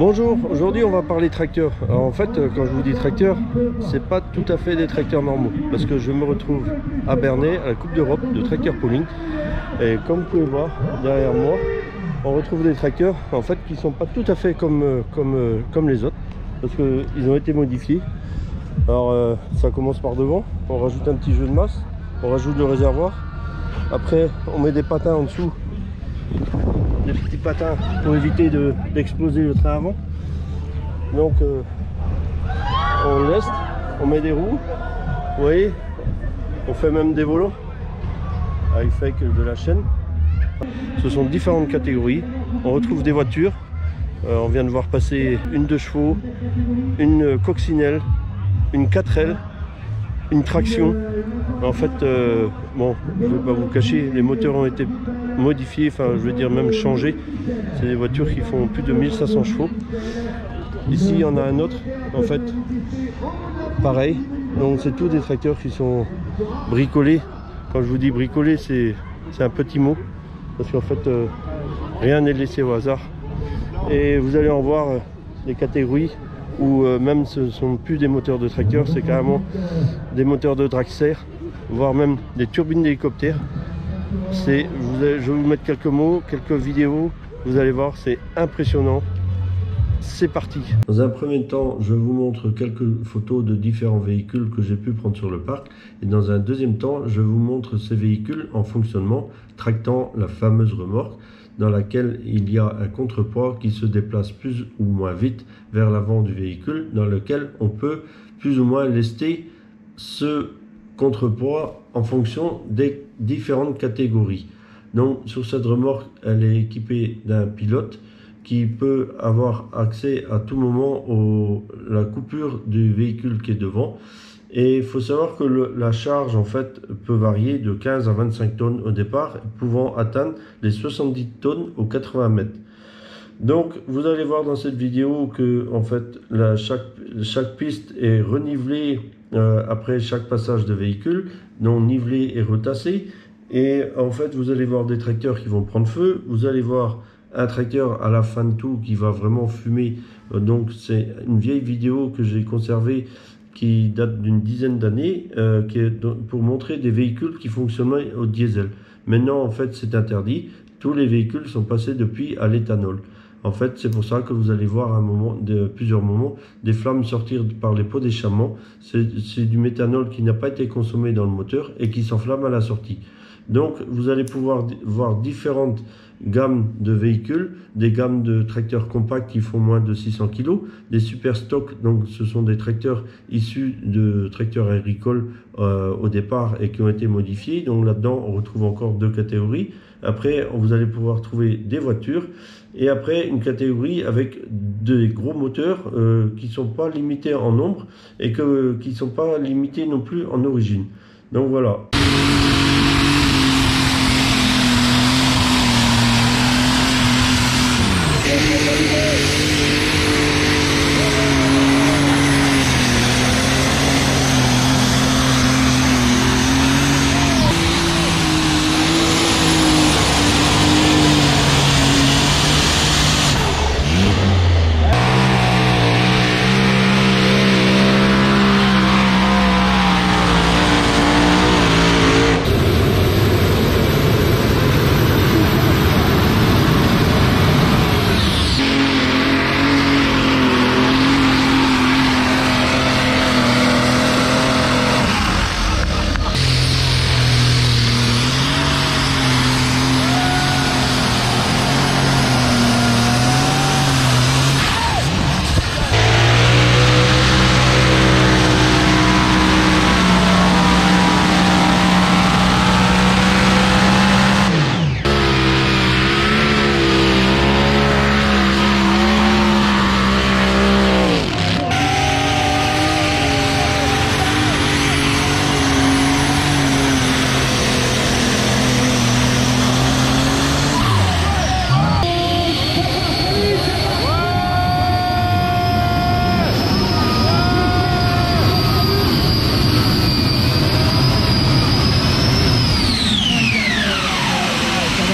Bonjour, aujourd'hui on va parler tracteur. Alors en fait, quand je vous dis tracteur, c'est pas tout à fait des tracteurs normaux, parce que je me retrouve à Bernay, à la Coupe d'Europe de tracteur pooling. Et comme vous pouvez voir derrière moi, on retrouve des tracteurs en fait qui sont pas tout à fait comme les autres, parce qu'ils ont été modifiés. Alors ça commence par devant, on rajoute un petit jeu de masse, on rajoute le réservoir, après on met des patins en dessous, des petits patins pour éviter d'exploser le train avant. Donc on leste, on met des roues, vous voyez, on fait même des volants avec de la chaîne. Ce sont différentes catégories. On retrouve des voitures, on vient de voir passer une 2 chevaux, une coccinelle, une 4L, une traction. En fait, bon, je ne vais pas vous cacher, les moteurs ont été modifiés, enfin je veux dire même changés. C'est des voitures qui font plus de 1500 chevaux. Ici il y en a un autre, en fait, pareil. Donc c'est tous des tracteurs qui sont bricolés. Quand je vous dis bricolés, c'est un petit mot, parce qu'en fait rien n'est laissé au hasard. Et vous allez en voir des catégories où même ce ne sont plus des moteurs de tracteur, c'est carrément des moteurs de dragster, voire même des turbines d'hélicoptère. Je vais vous mettre quelques mots, quelques vidéos, vous allez voir, c'est impressionnant. C'est parti. Dans un premier temps, je vous montre quelques photos de différents véhicules que j'ai pu prendre sur le parc. Et dans un deuxième temps, je vous montre ces véhicules en fonctionnement, tractant la fameuse remorque, dans laquelle il y a un contrepoids qui se déplace plus ou moins vite vers l'avant du véhicule, dans lequel on peut plus ou moins lester ce contrepoids en fonction des différentes catégories. Donc sur cette remorque, elle est équipée d'un pilote qui peut avoir accès à tout moment à la coupure du véhicule qui est devant. Et il faut savoir que la charge en fait peut varier de 15 à 25 tonnes au départ, pouvant atteindre les 70 tonnes aux 80 mètres. Donc vous allez voir dans cette vidéo que en fait chaque piste est renivelée après chaque passage de véhicule, donc nivelée et retassée. Et en fait vous allez voir des tracteurs qui vont prendre feu, vous allez voir un tracteur à la fin de tout qui va vraiment fumer. Donc c'est une vieille vidéo que j'ai conservée qui date d'une dizaine d'années, qui est pour montrer des véhicules qui fonctionnaient au diesel. Maintenant en fait c'est interdit, tous les véhicules sont passés depuis à l'éthanol. En fait c'est pour ça que vous allez voir à plusieurs moments des flammes sortir par les pots d'échappement. C'est du méthanol qui n'a pas été consommé dans le moteur et qui s'enflamme à la sortie. Donc vous allez pouvoir voir différentes gammes de véhicules, des gammes de tracteurs compacts qui font moins de 600 kg, des super stocks, donc ce sont des tracteurs issus de tracteurs agricoles au départ et qui ont été modifiés. Donc là-dedans on retrouve encore deux catégories. Après vous allez pouvoir trouver des voitures et après une catégorie avec des gros moteurs qui ne sont pas limités en nombre et qui ne sont pas limités non plus en origine. Donc voilà.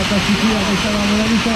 pas suffire, mais ça va, on a vu ça.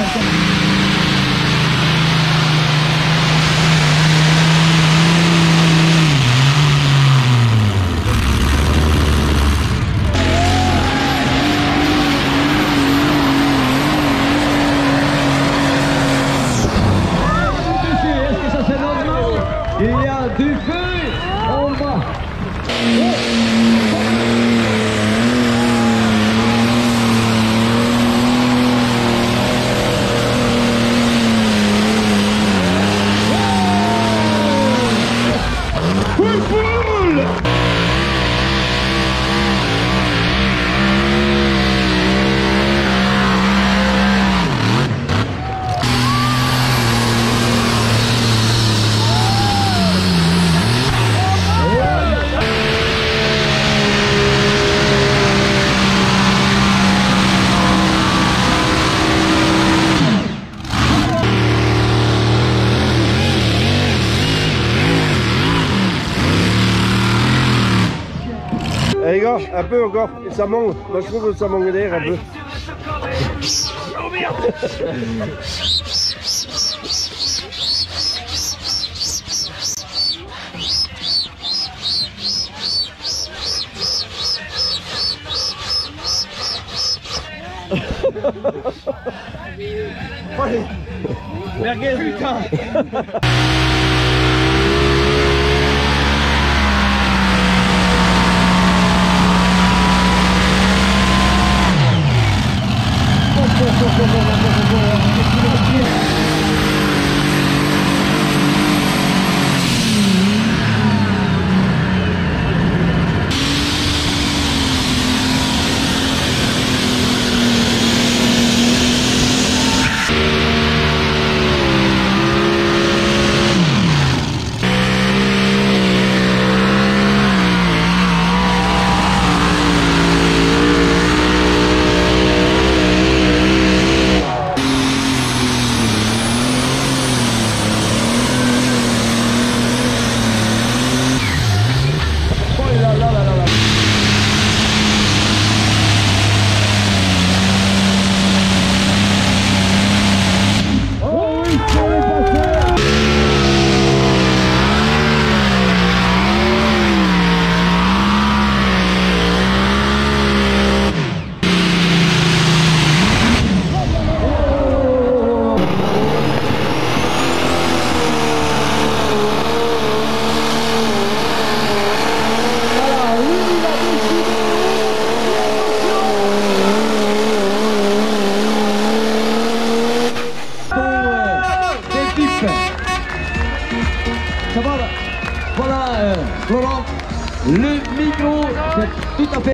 Allez gars, un peu encore, et ça manque. Moi je trouve que ça manque d'air un peu. Oh merde. Merguez, putain. Ça va, voilà, Laurent, le micro, c'est tout à fait...